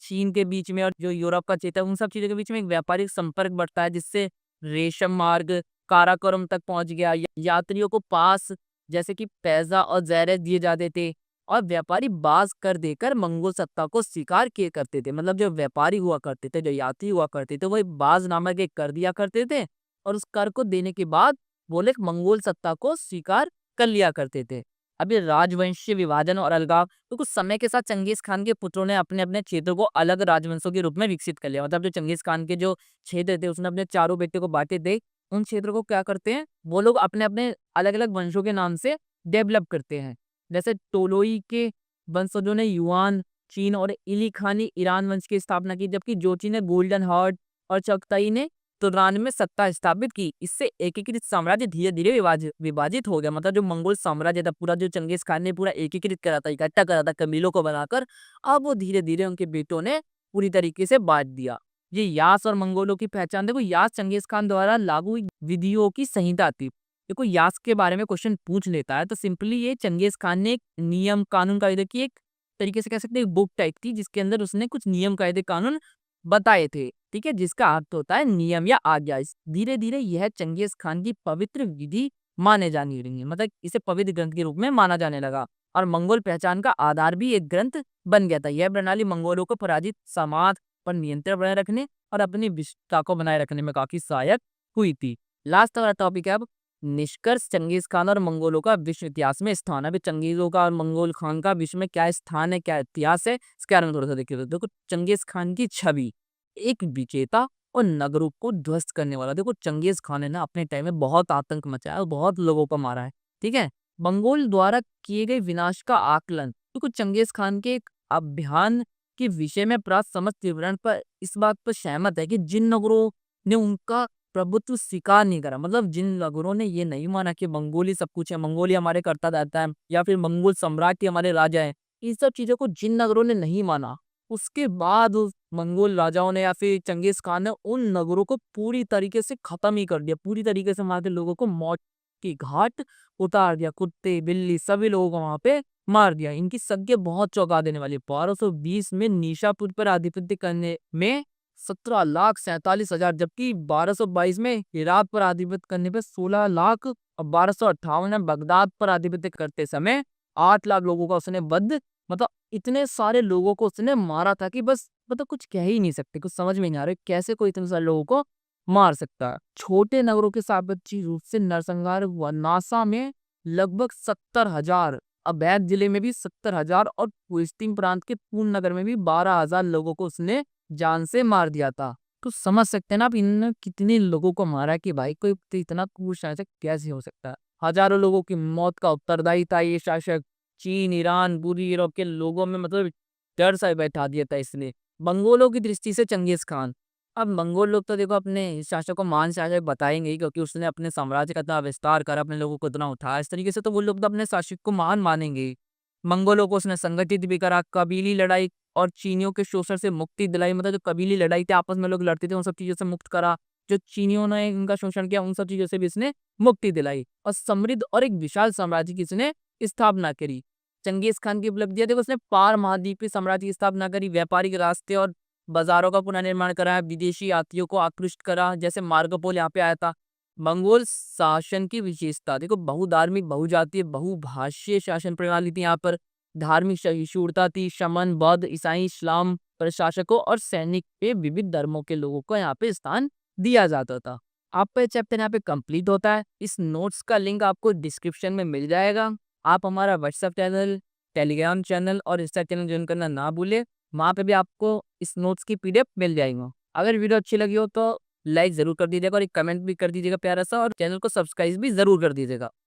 चीन के बीच में और जो यूरोप का क्षेत्र है, उन सब चीजों के बीच में एक व्यापारिक संपर्क बढ़ता है, जिससे रेशम मार्ग काराकोरम तक पहुंच गया। यात्रियों को पास जैसे कि पैसा और ज़ैरत दिए जाते थे, और व्यापारी बाज कर देकर मंगोल सत्ता को स्वीकार किए करते थे। मतलब जो व्यापारी हुआ करते थे, जो यात्री हुआ करते थे, वो एक बाज नामक एक कर दिया करते थे, और उस कर को देने के बाद वो लोग मंगोल सत्ता को स्वीकार कर लिया करते थे। अब ये राजवंशीय विभाजन और अलगाव, तो कुछ समय के साथ चंगेज खान के पुत्रों ने अपने अपने क्षेत्रों को अलग राजवंशों के रूप में विकसित कर लिया। मतलब जो चंगेज खान के जो क्षेत्र थे, उसने अपने चारों बेटे को बांटे थे। उन क्षेत्रों को क्या करते हैं, वो लोग अपने अपने अलग अलग वंशों के नाम से डेवलप करते हैं। जैसे टोलोई के वंशजों ने युआन, चीन और इली खानी ईरान वंश की स्थापना की, जबकि जोची ने गोल्डन हॉर्ड और चगताई ने तुरान में सत्ता स्थापित की। इससे एकीकृत साम्राज्य धीरे धीरे विभाजित हो गया। मतलब जो मंगोल साम्राज्य था पूरा, जो चंगेज खान ने पूरा एकीकृत करा था, इकट्ठा करा था कबीलों को बनाकर, अब वो धीरे धीरे उनके बेटों ने पूरी तरीके से बांट दिया। ये यास और मंगोलों की पहचान। देखो यास चंगेज खान द्वारा लागू विधियों की संहिता थी। देखो यास के बारे में क्वेश्चन पूछ लेता है, तो सिंपली ये चंगेज खान ने एक नियम कानून कायदे की एक तरीके से कह सकते हैं बुक टाइप थी, जिसके अंदर उसने कुछ नियम कायदे कानून बताए थे। ठीक है, जिसका अर्थ होता है नियम या आज्ञा। धीरे धीरे यह चंगेज खान की पवित्र विधि माने जाने लगी, मतलब इसे पवित्र ग्रंथ के रूप में माना जाने लगा, और मंगोल पहचान का आधार भी एक ग्रंथ बन गया था। यह प्रणाली मंगोलों को पराजित समाज पर नियंत्रण बनाए रखने और अपनी विशिष्टता को बनाए रखने में काफी सहायक हुई थी। लास्ट वाला टॉपिक है अब निष्कर्ष, चंगेज खान और मंगोलों का विश्व इतिहास में स्थान। अभी चंगेजों का और मंगोल खान का विश्व में क्या स्थान है, क्या इतिहास है, इसके बारे में थोड़ा सा देखिए। देखो चंगेज खान की छवि, एक विजेता और नगरों को ध्वस्त करने वाला। देखो चंगेज खान ने ना अपने टाइम में बहुत आतंक मचाया और बहुत लोगों को मारा है। ठीक है, मंगोल द्वारा किए गए विनाश का आकलन, तो चंगेज खान के एक अभियान के विषय में प्राप्त समस्त विवरण पर इस बात पर सहमत है कि जिन नगरों ने उनका प्रभुत्व स्वीकार नहीं करा, मतलब जिन नगरों ने ये नहीं माना कि मंगोली सब कुछ है, मंगोली हमारे करता रहता है, या फिर मंगोल सम्राट ही हमारे राजा है, इन सब चीजों को जिन नगरों ने नहीं माना, उसके बाद उस मंगोल राजाओं ने या फिर चंगेज खान ने उन नगरों को पूरी तरीके से खत्म ही कर दिया। पूरी तरीके से वहां के लोगों को मौत की घाट उतार दिया। कुत्ते बिल्ली सभी लोगों को वहां पे मार दिया। इनकी संख्या बहुत चौंका देने वाली। 1220 में निशापुर पर आधिपत्य करने में 17,47,000, जबकि 1222 में हेरात पर आधिपत्य करने पे 16 लाख, और 1258 में बगदाद पर आधिपत्य करते समय 8 लाख लोगों का उसने वध, मतलब इतने सारे लोगों को उसने मारा था कि बस मतलब कुछ कह ही नहीं सकते। कुछ समझ में नहीं आ रहा कैसे कोई इतने सारे लोगों को मार सकता है। छोटे नगरों के सापेक्ष रूप से नरसंहार हुआ। नासा में लगभग 70,000, अवैध जिले में भी 70,000, और पुलिस्तीन प्रांत के पूर्ण नगर में भी 12,000 लोगों को उसने जान से मार दिया था। तो समझ सकते हैं ना आप इन कितने लोगों को मारा कि भाई कोई इतना क्रूर शासक कैसे हो सकता है। हजारों लोगों की मौत का उत्तरदायी था ये शासक। चीन, ईरान, पूरी यूरोप के लोगों में मतलब डर सा बैठा दिया था इसने। मंगोलों की दृष्टि से चंगेज खान, अब मंगोल लोग तो देखो अपने शासक को महान शासक बताएंगे ही, क्योंकि उसने अपने साम्राज्य का इतना विस्तार करा, अपने लोगों को इतना उठाया, इस तरीके से तो वो लोग तो अपने शासक को महान मानेंगे ही। मंगोलों को उसने संगठित भी करा, कबीली लड़ाई और चीनियों के शोषण से मुक्ति दिलाई। मतलब जो कबीली लड़ाई थी, आपस में लोग लड़ते थे, उन सब चीजों से मुक्त करा। जो चीनियों ने इनका शोषण किया, उन सब चीजों से भी इसने मुक्ति दिलाई और समृद्ध और एक विशाल साम्राज्य की इसने स्थापना करी। चंगेज खान की उपलब्धियां देखो, उसने पार महाद्वीपीय साम्राज्य की स्थापना करी, व्यापारिक रास्ते और बाजारों का पुनर्निर्माण कराया, विदेशी यात्रियों को आकृष्ट करा, जैसे मार्को पोलो यहाँ पे आया था। मंगोल शासन की विशेषता देखो, बहुधार्मिक, बहुजातीय, बहुभाषीय शासन प्रणाली थी यहाँ पर। धार्मिक सहिष्णुता थी, शमन, बौद्ध, ईसाई, इस्लाम प्रशासकों और सैनिक पे विविध धर्मों के लोगों को यहाँ पे स्थान दिया जाता था। आपका ये चैप्टर यहाँ पे कंप्लीट होता है। इस नोट्स का लिंक आपको डिस्क्रिप्शन में मिल जाएगा। आप हमारा व्हाट्सएप चैनल, टेलीग्राम चैनल और इंस्टा चैनल ज्वाइन करना ना भूले। वहाँ पे भी आपको इस नोट्स की पीडीएफ मिल जाएगा। अगर वीडियो अच्छी लगी हो तो लाइक जरूर कर दीजिएगा और एक कमेंट भी कर दीजिएगा प्यारा सा, और चैनल को सब्सक्राइब भी जरूर कर दीजिएगा।